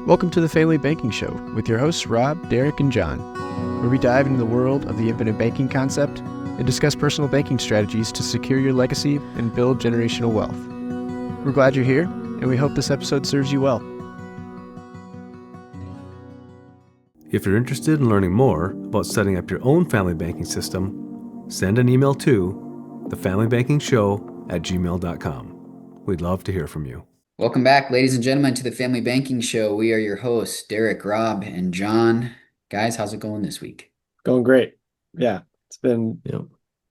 Welcome to the Family Banking Show with your hosts Rob, Derek, and John, where we dive into the world of the infinite banking concept and discuss personal banking strategies to secure your legacy and build generational wealth. We're glad you're here, and we hope this episode serves you well. If you're interested in learning more about setting up your own family banking system, send an email to thefamilybankingshow@gmail.com. We'd love to hear from you. Welcome back, ladies and gentlemen, to the Family Banking Show. We are your hosts, Derek, Rob, and John. Guys, how's it going this week? Going great. Yeah, it's been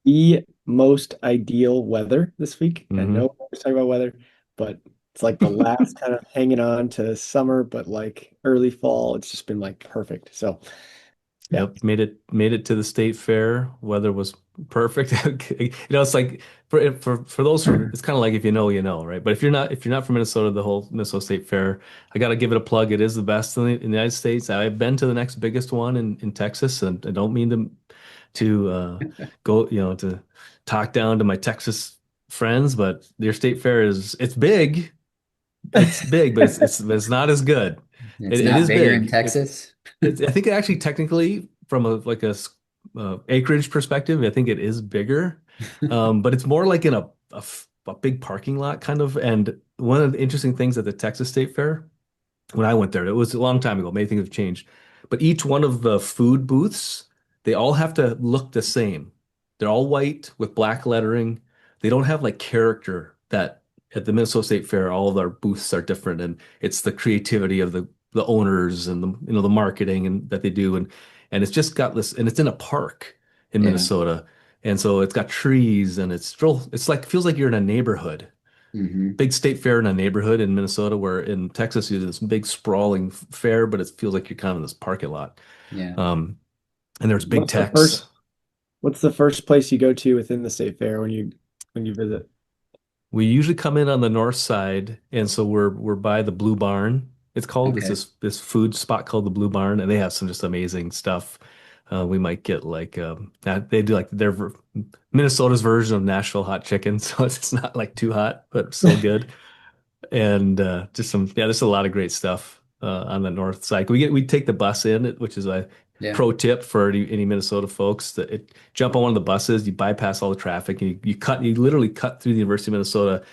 the most ideal weather this week. I know we're always talking about weather, but it's like the last kind of hanging on to summer, but like early fall. It's just been like perfect. So yeah. Yep, made it to the state fair. Weather was perfect. It's like for those who, it's kind of like if you know, you know, right? But if you're not from Minnesota, the whole Minnesota State Fair, I got to give it a plug. It is the best in the United States. I've been to the next biggest one in Texas, and I don't mean to go, to talk down to my Texas friends, but their state fair it's big. It's big, but it's not as good. It's not bigger in Texas. I think actually technically from a acreage perspective, I think it is bigger, but it's more like in a big parking lot kind of. And one of the interesting things at the Texas State Fair, when I went there, it was a long time ago, many things have changed, but each one of the food booths, they all have to look the same. They're all white with black lettering. They don't have like character that at the Minnesota State Fair, all of our booths are different, and it's the creativity of the owners and the marketing and that they do, and it's just got this, and it's in a park in Minnesota, and so it's got trees, and it's like feels like you're in a neighborhood, big state fair in a neighborhood in Minnesota, where in Texas you do this big sprawling fair, but it feels like you're kind of in this parking lot. And there's big techs. What's the first place you go to within the state fair when you visit? We usually come in on the north side, and so we're by the Blue Barn. It's called. Okay. It's this food spot called the Blue Barn, and they have some just amazing stuff. We might get like they do like their Minnesota's version of Nashville hot chicken, so it's not like too hot, but still good. And just there's a lot of great stuff on the north side. We take the bus in, which is a pro tip for any Minnesota folks. Jump on one of the buses, you bypass all the traffic, and you literally cut through the University of Minnesota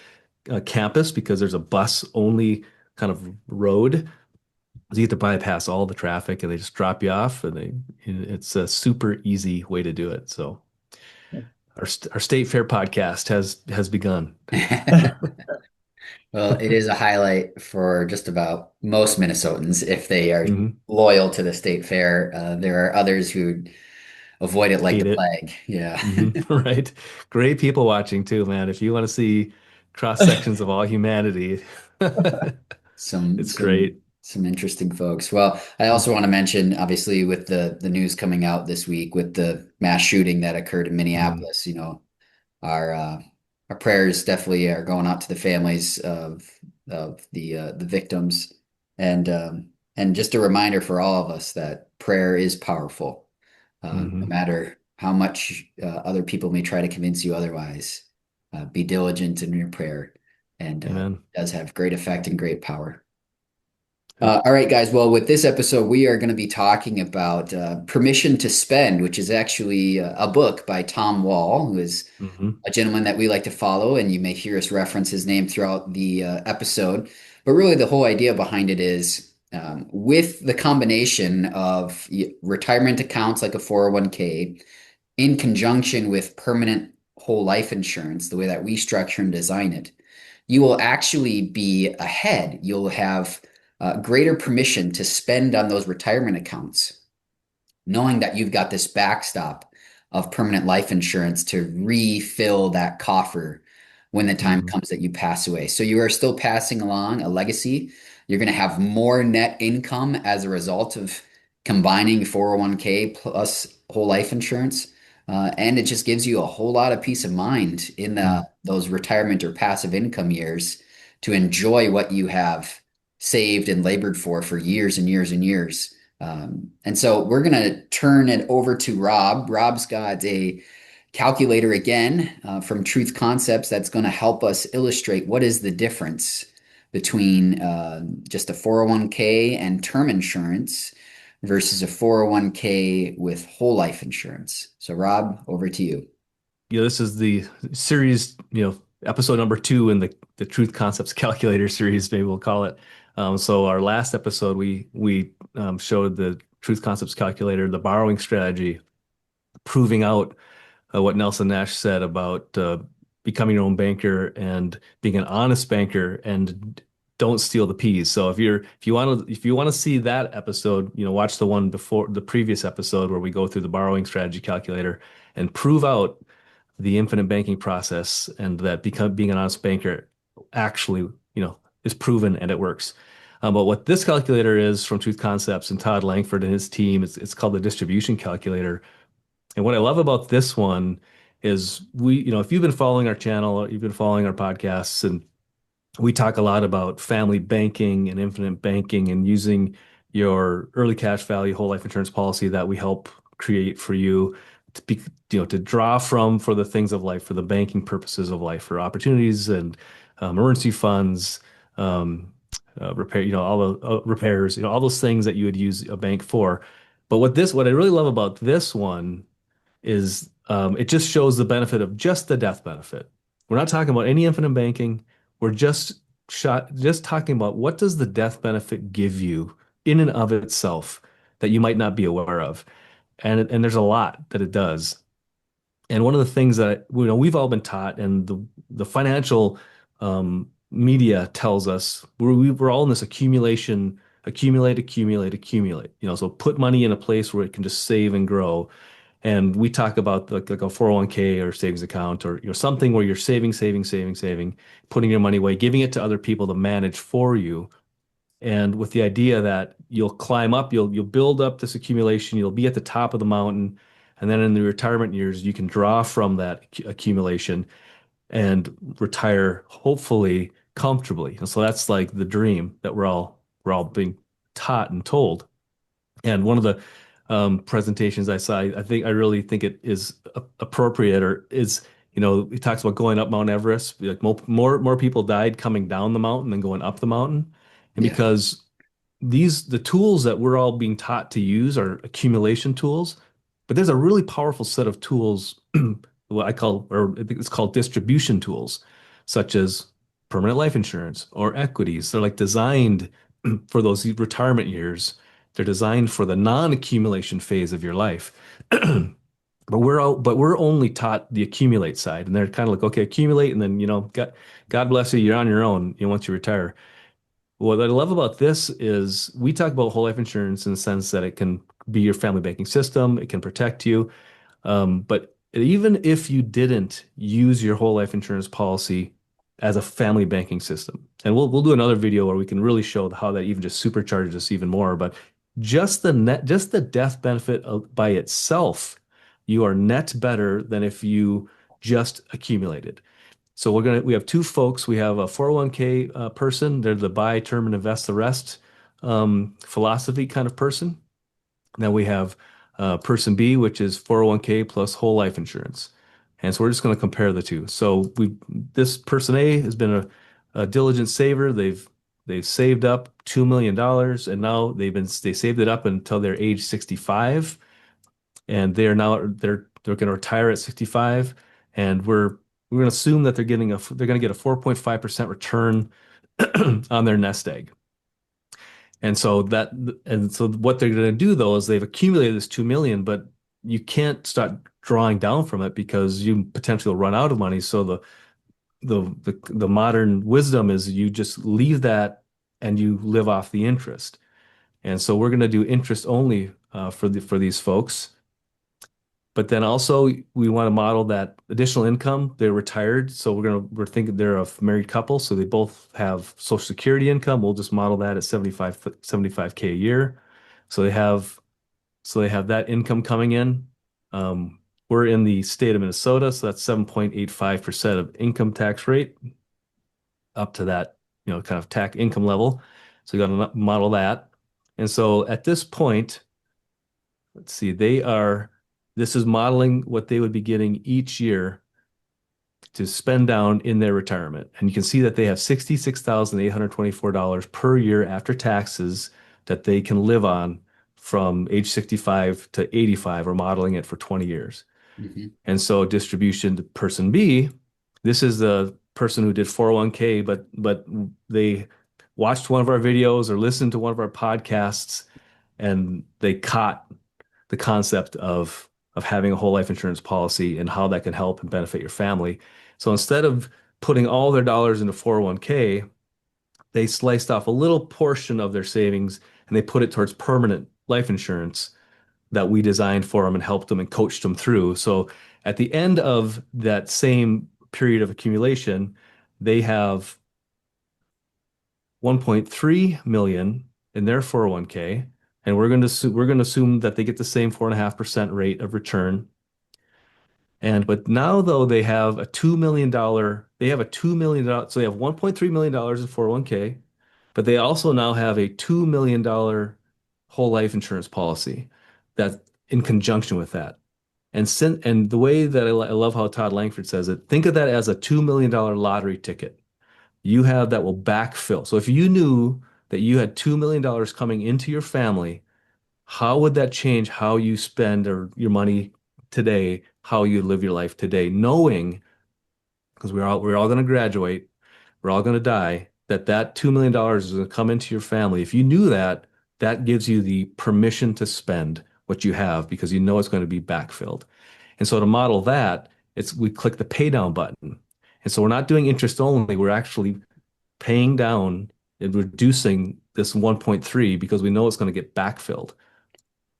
campus, because there's a bus only kind of road. So you get to bypass all the traffic, and they just drop you off, and it's a super easy way to do it. So our State Fair podcast has begun. Well, it is a highlight for just about most Minnesotans if they are loyal to the state fair. There are others who avoid it like the plague. Yeah. Right. Great people watching too, man. If you want to see cross sections of all humanity, it's great. Some interesting folks. Well, I also want to mention, obviously, with the news coming out this week with the mass shooting that occurred in Minneapolis, our prayers definitely are going out to the families of the victims, and just a reminder for all of us that prayer is powerful, no matter how much other people may try to convince you otherwise. Be diligent in your prayer, and it does have great effect and great power. All right, guys. Well, with this episode, we are going to be talking about Permission to Spend, which is actually a book by Tom Wall, who is a gentleman that we like to follow, and you may hear us reference his name throughout the episode. But really, the whole idea behind it is with the combination of retirement accounts like a 401k in conjunction with permanent whole life insurance, the way that we structure and design it, you will actually be ahead. You'll have greater permission to spend on those retirement accounts, knowing that you've got this backstop of permanent life insurance to refill that coffer when the time comes that you pass away. So you are still passing along a legacy. You're going to have more net income as a result of combining 401k plus whole life insurance. And it just gives you a whole lot of peace of mind in those retirement or passive income years to enjoy what you have saved and labored for years and years and years. And so we're going to turn it over to Rob. Rob's got a calculator again from Truth Concepts that's going to help us illustrate what is the difference between just a 401k and term insurance versus a 401k with whole life insurance. So, Rob, over to you. This is the series, episode number 2 in the Truth Concepts Calculator series, maybe we'll call it. So our last episode, we showed the Truth Concepts Calculator, the borrowing strategy, proving out what Nelson Nash said about becoming your own banker and being an honest banker and don't steal the peas. So if you want to see that episode, watch the one before the previous episode where we go through the borrowing strategy calculator and prove out the infinite banking process and that being an honest banker actually, is proven and it works. But what this calculator is from Truth Concepts and Todd Langford and his team, it's called the distribution calculator. And what I love about this one is if you've been following our channel, or you've been following our podcasts, and we talk a lot about family banking and infinite banking and using your early cash value whole life insurance policy that we help create for you to be, to draw from for the things of life, for the banking purposes of life, for opportunities and emergency funds, repair, all the repairs, all those things that you would use a bank for. But what I really love about this one is it just shows the benefit of just the death benefit. We're not talking about any infinite banking. We're just talking about what does the death benefit give you in and of itself that you might not be aware of. And there's a lot that it does. And one of the things that we've all been taught, and the financial media tells us we're all in this accumulation, accumulate. So put money in a place where it can just save and grow. And we talk about like a 401k or savings account or something where you're saving, putting your money away, giving it to other people to manage for you. And with the idea that you'll climb up, you'll build up this accumulation, you'll be at the top of the mountain, and then in the retirement years, you can draw from that accumulation and retire hopefully comfortably. And so that's like the dream that we're all being taught and told. And one of the presentations I saw, I really think it is appropriate, or is, he talks about going up Mount Everest. Like more people died coming down the mountain than going up the mountain. And Yeah. because the tools that we're all being taught to use are accumulation tools, but there's a really powerful set of tools, what I call, or I think it's called distribution tools, such as permanent life insurance or equities. They're like designed for those retirement years. They're designed for the non-accumulation phase of your life. But we're only taught the accumulate side, and they're kind of like, okay, accumulate, and then God bless you, you're on your own, once you retire. What I love about this is we talk about whole life insurance in the sense that it can be your family banking system, it can protect you. But even if you didn't use your whole life insurance policy as a family banking system, and we'll do another video where we can really show how that even just supercharges us even more. But just the death benefit by itself, you are net better than if you just accumulated. So we have two folks. We have a 401k person. They're the buy term and invest the rest philosophy kind of person. Then we have person B, which is 401k plus whole life insurance. And so we're just going to compare the two. So this person A has been a diligent saver. They've saved up $2 million, and now they saved it up until they're age 65, and they're going to retire at 65, and we're going to assume that they're going to get a 4.5% return on their nest egg. And so what they're going to do though is they've accumulated this 2 million, but you can't start drawing down from it because you potentially will run out of money. So the modern wisdom is you just leave that and you live off the interest. And so we're going to do interest only for these folks. But then also we want to model that additional income. They're retired, so we're thinking they're a married couple, so they both have Social Security income. We'll just model that at 75K a year. So they have that income coming in. We're in the state of Minnesota, so that's 7.85% of income tax rate up to that, kind of tax income level. So you got to model that. And so at this point, let's see, this is modeling what they would be getting each year to spend down in their retirement. And you can see that they have $66,824 per year after taxes that they can live on from age 65 to 85. We're modeling it for 20 years. Mm-hmm. And so distribution to person B, this is the person who did 401k, but they watched one of our videos or listened to one of our podcasts, and they caught the concept of having a whole life insurance policy and how that can help and benefit your family. So instead of putting all their dollars into 401k, they sliced off a little portion of their savings and they put it towards permanent life insurance that we designed for them and helped them and coached them through. So at the end of that same period of accumulation, they have 1.3 million in their 401k, and we're going to assume that they get the same 4.5% rate of return. But now though they have a $2 million, so they have $1.3 million in 401k, but they also now have a $2 million whole life insurance policy that's in conjunction with that. And the way that I love how Todd Langford says it, think of that as a $2 million lottery ticket. You have that will backfill. So if you knew that you had $2 million coming into your family, how would that change how you spend your money today, how you live your life today, knowing, because we're all going to graduate, we're all going to die, that $2 million is going to come into your family. If you knew that, that gives you the permission to spend what you have because you know it's going to be backfilled. And so to model that, we click the pay down button. And so we're not doing interest only, we're actually paying down and reducing this 1.3 because we know it's going to get backfilled.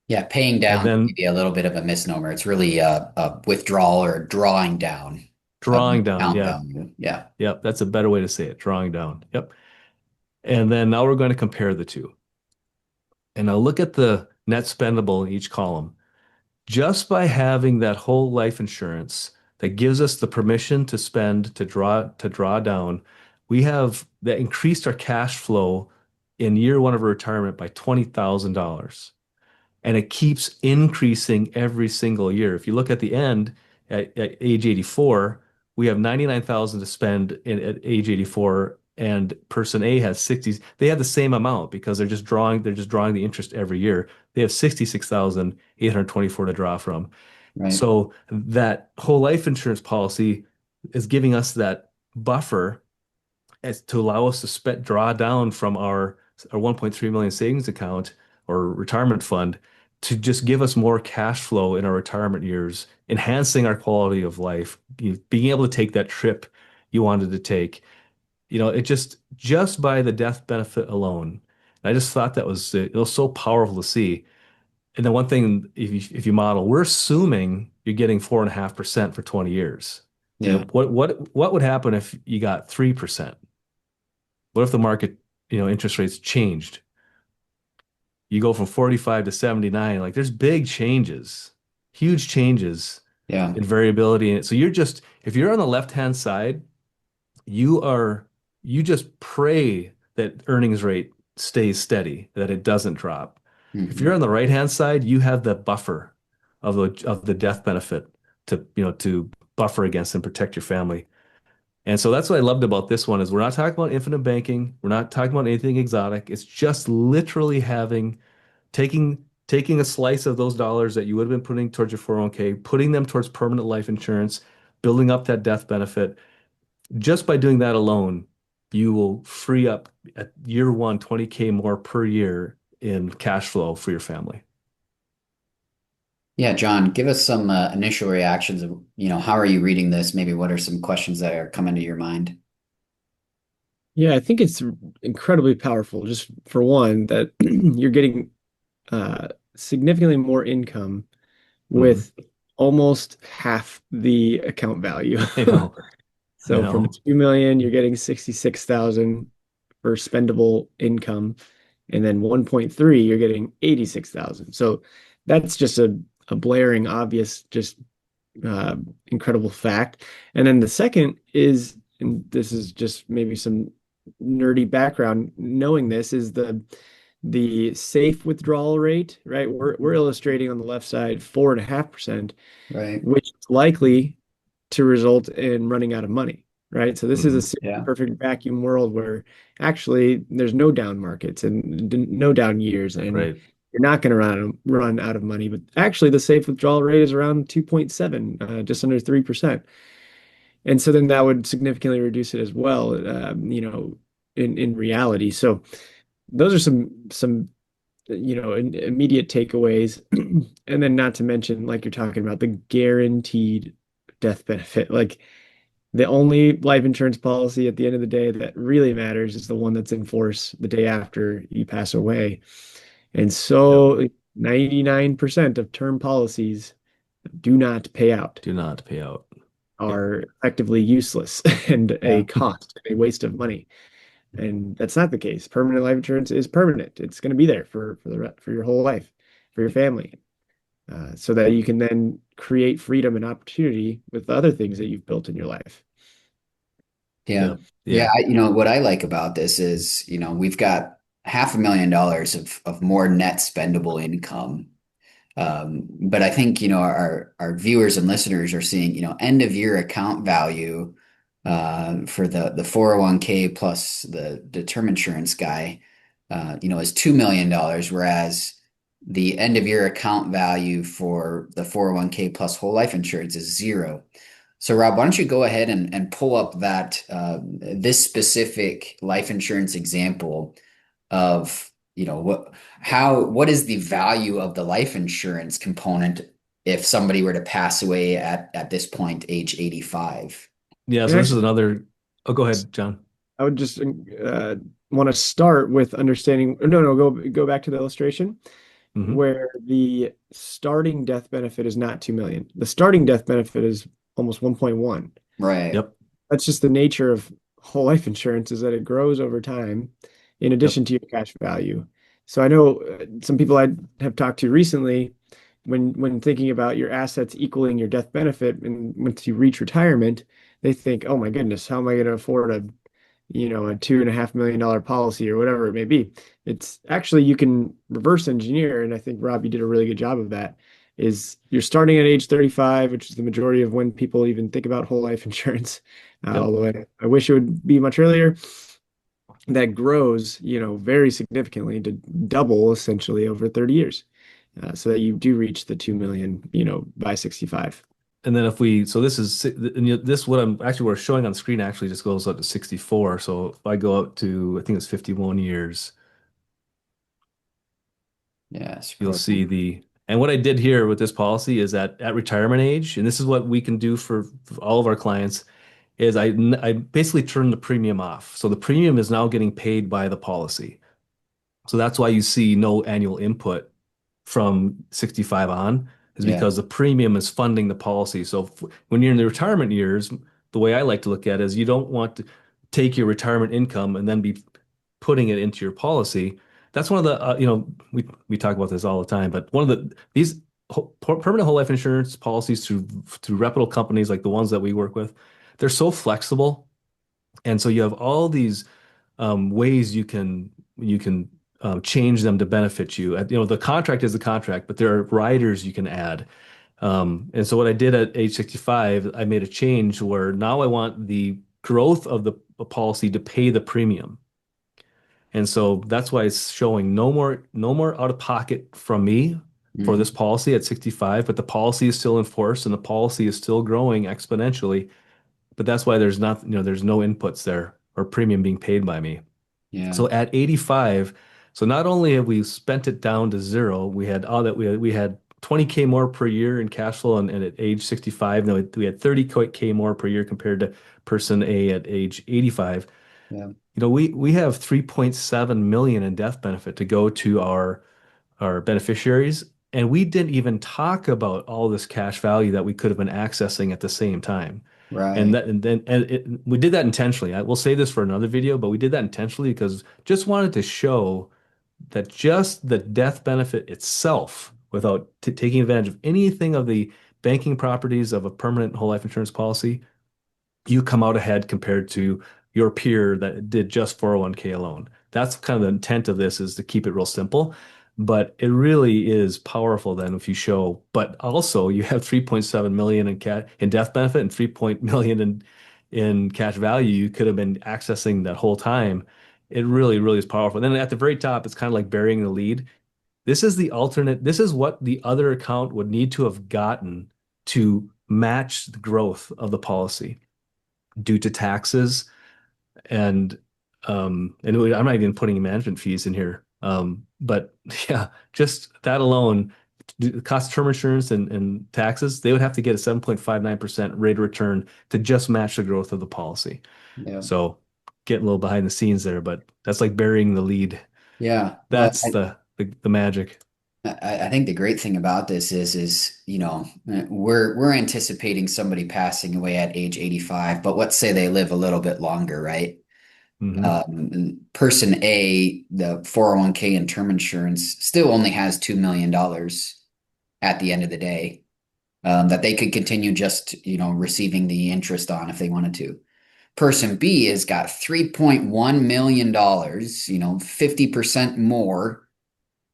Yeah, paying down may be a little bit of a misnomer. It's really a withdrawal or a drawing down. Drawing down, yeah. Value. Yeah. Yep, that's a better way to say it, drawing down. Yep. And then now we're going to compare the two. And now look at the net spendable in each column. Just by having that whole life insurance that gives us the permission to spend, to draw down, we have that increased our cash flow in year one of our retirement by $20,000. And it keeps increasing every single year. If you look at the end at age 84, we have 99,000 to spend at age 84, and person A has 60. They have the same amount because they're just drawing the interest every year. They have 66,824 to draw from. Right. So that whole life insurance policy is giving us that buffer as to allow us to draw down from our 1.3 million savings account or retirement fund to just give us more cash flow in our retirement years, enhancing our quality of life, being able to take that trip you wanted to take. It just by the death benefit alone. I just thought it was so powerful to see. And then one thing, if you model, we're assuming you're getting 4.5% for 20 years. Yeah. What would happen if you got 3%? What if the market, interest rates changed? You go from 45 to 79, like there's big changes, huge changes in variability in it. So if you're on the left-hand side, you just pray that earnings rate stays steady, that it doesn't drop. Mm-hmm. If you're on the right-hand side, you have the buffer of the death benefit to buffer against and protect your family. And so that's what I loved about this one is we're not talking about infinite banking. We're not talking about anything exotic. It's just literally taking a slice of those dollars that you would have been putting towards your 401k, putting them towards permanent life insurance, building up that death benefit. Just by doing that alone, you will free up at year one, 20K more per year in cash flow for your family. Yeah, John, give us some initial reactions of, how are you reading this? Maybe what are some questions that are coming to your mind? Yeah, I think it's incredibly powerful. Just for one, that you're getting significantly more income with almost half the account value. So from 2 million, you're getting 66,000 for spendable income, and then 1.3, you're getting 86,000. So that's just a blaring obvious, just incredible fact. And then the second is, and this is just maybe some nerdy background, knowing this is the safe withdrawal rate, right? We're illustrating on the left side 4.5%, right? Which is likely to result in running out of money, right? So this is a Yeah. perfect vacuum world where actually there's no down markets and no down years, and Right. you're not going to run out of money. But actually, the safe withdrawal rate is around 2.7, just under 3%. And so then that would significantly reduce it as well, in reality. So those are some immediate takeaways. And then not to mention, like you're talking about, the guaranteed death benefit. Like the only life insurance policy at the end of the day that really matters is the one that's in force the day after you pass away. And so 99% of term policies do not pay out, Do not pay out. are effectively useless and a cost, a waste of money. And that's not the case. Permanent life insurance is permanent. It's going to be there for your whole life, for your family, so that you can then create freedom and opportunity with the other things that you've built in your life. Yeah. Yeah. What I like about this is, we've got $500,000 of more net spendable income. But I think, our viewers and listeners are seeing, end of year account value for the 401k plus the term insurance guy, is $2 million, whereas the end of year account value for the 401k plus whole life insurance is zero. So Rob, why don't you go ahead and pull up that this specific life insurance example of, what is the value of the life insurance component if somebody were to pass away at this point, age 85? Yeah. So this is another. Oh, go ahead, John. I would just want to start with understanding. No, go back to the illustration where the starting death benefit is not 2 million. The starting death benefit is almost 1.1. Right. Yep. That's just the nature of whole life insurance, is that it grows over time in addition to your cash value. So I know some people I have talked to recently, when thinking about your assets equaling your death benefit, and once you reach retirement, they think, oh my goodness, how am I going to afford a $2.5 million policy or whatever it may be? It's actually, you can reverse engineer, and I think Rob, you did a really good job of that. Is you're starting at age 35, which is the majority of when people even think about whole life insurance. Although I wish it would be much earlier. That grows, very significantly to double essentially over 30 years, so that you do reach the 2 million, by 65. And then this what we're showing on screen actually just goes up to 64. So if I go up to, I think it's 51 years. Yeah. You'll see and what I did here with this policy is that at retirement age, and this is what we can do for all of our clients, is I basically turn the premium off. So the premium is now getting paid by the policy. So that's why you see no annual input from 65 on, is because the premium is funding the policy. So when you're in the retirement years, the way I like to look at it is you don't want to take your retirement income and then be putting it into your policy. That's one of the, we talk about this all the time, but one of these permanent whole life insurance policies through reputable companies like the ones that we work with, they're so flexible. And so you have all these ways you can change them to benefit you. The contract is the contract, but there are riders you can add. And so what I did at age 65, I made a change where now I want the growth of the policy to pay the premium. And so that's why it's showing no more out of pocket from me for this policy at 65, but the policy is still in force and the policy is still growing exponentially. But that's why there's no inputs there or premium being paid by me. Yeah. So at 85, so not only have we spent it down to zero, we had 20K more per year in cash flow, and at age 65, now we had 30K more per year compared to person A at age 85. Yeah. We have 3.7 million in death benefit to go to our beneficiaries, and we didn't even talk about all this cash value that we could have been accessing at the same time. Right. And we did that intentionally. I will say this for another video, but we did that intentionally because just wanted to show that just the death benefit itself, without taking advantage of anything of the banking properties of a permanent whole life insurance policy, you come out ahead compared to your peer that did just 401k alone. That's kind of the intent of this, is to keep it real simple. But it really is powerful then if you show, but also you have 3.7 million in death benefit and 3 million in cash value you could have been accessing that whole time. It really, really is powerful. And then at the very top, it's kind of like burying the lead. This is the alternate. This is what the other account would need to have gotten to match the growth of the policy due to taxes and I'm not even putting management fees in here. But yeah, just that alone, the cost of term insurance and taxes, they would have to get a 7.59% rate of return to just match the growth of the policy. Yeah. So getting a little behind the scenes there, but that's like burying the lead. Yeah. That's the magic. I think the great thing about this is, we're anticipating somebody passing away at age 85, but let's say they live a little bit longer, right? Person A, the 401k and term insurance still only has $2 million at the end of the day, that they could continue just, receiving the interest on if they wanted to. Person B has got $3.1 million, 50% more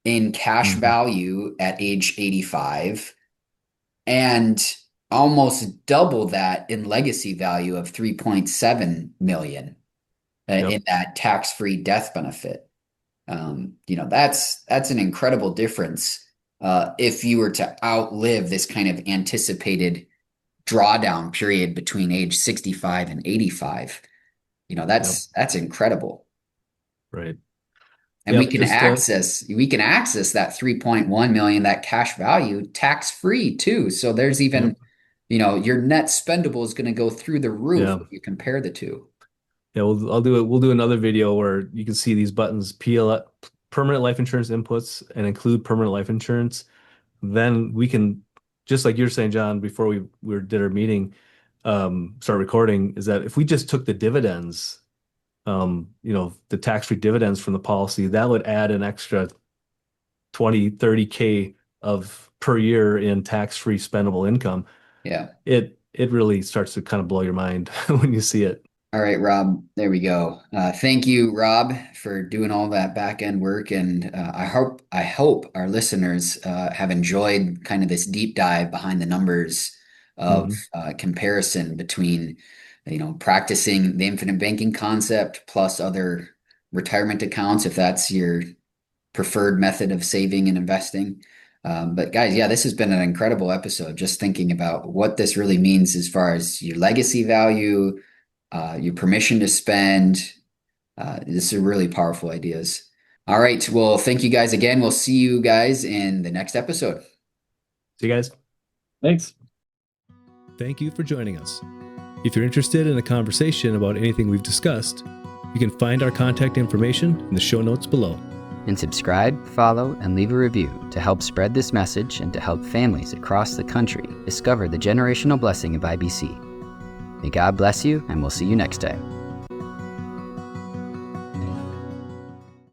in cash value at age 85 and almost double that in legacy value of 3.7 million in that tax-free death benefit. That's an incredible difference. If you were to outlive this kind of anticipated drawdown period between age 65 and 85, that's incredible. Right. And we can access that 3.1 million, that cash value, tax-free too. So there's even, your net spendable is going to go through the roof if you compare the two. Yeah, we'll do another video where you can see these buttons, permanent life insurance inputs and include permanent life insurance. Then we can, just like you're saying, John, before we did our meeting, start recording, is that if we just took the dividends, the tax-free dividends from the policy, that would add an extra 20, 30K per year in tax-free spendable income. Yeah. It really starts to kind of blow your mind when you see it. All right, Rob, there we go. Thank you, Rob, for doing all that back end work. And I hope our listeners have enjoyed kind of this deep dive behind the numbers of comparison between practicing the infinite banking concept plus other retirement accounts, if that's your preferred method of saving and investing. But guys, this has been an incredible episode, just thinking about what this really means as far as your legacy value, your permission to spend. This is really powerful ideas. All right. Well, thank you guys again. We'll see you guys in the next episode. See you guys. Thanks. Thank you for joining us. If you're interested in a conversation about anything we've discussed, you can find our contact information in the show notes below. And subscribe, follow, and leave a review to help spread this message and to help families across the country discover the generational blessing of IBC. May God bless you, and we'll see you next time.